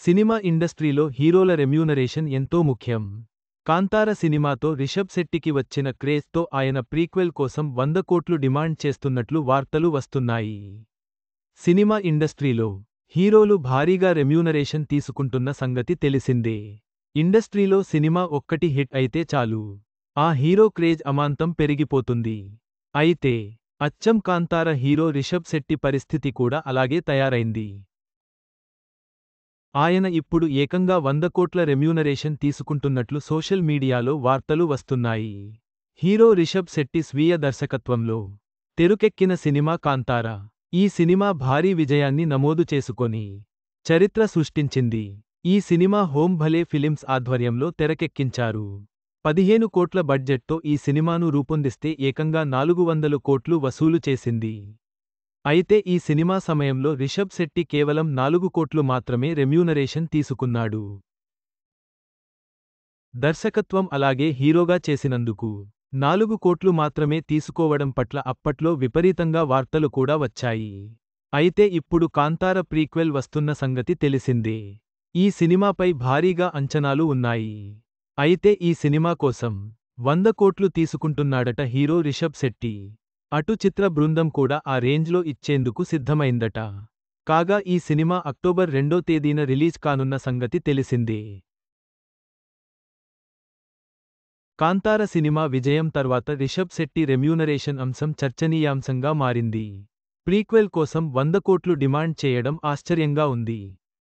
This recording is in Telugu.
సినిమా ఇండస్ట్రీలో హీరోల రెమ్యూనరేషన్ ఎంతో ముఖ్యం. కాంతార సినిమాతో రిషబ్ శెట్టికి వచ్చిన క్రేజ్తో ఆయన ప్రీక్వెల్ కోసం 100 కోట్లు డిమాండ్ చేస్తున్నట్లు వార్తలు వస్తున్నాయి. సినిమా ఇండస్ట్రీలో హీరోలు భారీగా రెమ్యూనరేషన్ తీసుకుంటున్న సంగతి తెలిసిందే. ఇండస్ట్రీలో సినిమా ఒక్కటి హిట్ అయితే చాలు, ఆ హీరో క్రేజ్ అమాంతం పెరిగిపోతుంది. అయితే అచ్చం కాంతార హీరో రిషబ్ శెట్టి పరిస్థితి కూడా అలాగే తయారైంది. ఆయన ఇప్పుడు ఏకంగా 100 కోట్ల రెమ్యూనరేషన్ తీసుకుంటున్నట్లు సోషల్ మీడియాలో వార్తలు వస్తున్నాయి. హీరో రిషబ్ శెట్టి స్వీయ దర్శకత్వంలో తెరకెక్కిన సినిమా కాంతార. ఈ సినిమా భారీ విజయాన్ని నమోదు చేసుకొని చరిత్ర సృష్టించింది. ఈ సినిమా హోమ్ భలే ఫిలిమ్స్ ఆధ్వర్యంలో తెరకెక్కించారు. 15 కోట్ల బడ్జెట్తో ఈ సినిమాను రూపొందిస్తే ఏకంగా 400 కోట్లు వసూలు చేసింది. అయితే ఈ సినిమా సమయంలో రిషబ్ శెట్టి కేవలం 4 కోట్లు మాత్రమే రెమ్యూనరేషన్ తీసుకున్నాడు. దర్శకత్వం అలాగే హీరోగా చేసినందుకు 4 కోట్లు మాత్రమే తీసుకోవడం పట్ల అప్పట్లో విపరీతంగా వార్తలు కూడా వచ్చాయి. అయితే ఇప్పుడు కాంతార ప్రీక్వెల్ వస్తున్న సంగతి తెలిసిందే. ఈ సినిమాపై భారీగా అంచనాలు ఉన్నాయి. అయితే ఈ సినిమా కోసం 100 కోట్లు తీసుకుంటున్నాడట హీరో రిషబ్ శెట్టి. అటు చిత్ర బృందం కూడా ఆ రేంజ్లో ఇచ్చేందుకు సిద్ధమైందట. కాగా ఈ సినిమా అక్టోబర్ 2వ తేదీన రిలీజ్ కానున్న సంగతి తెలిసిందే. కాంతార సినిమా విజయం తర్వాత రిషబ్ శెట్టి రెమ్యూనరేషన్ అంశం చర్చనీయాంశంగా మారింది. ప్రీక్వెల్ కోసం 100 కోట్లు డిమాండ్ చేయడం ఆశ్చర్యంగా ఉంది.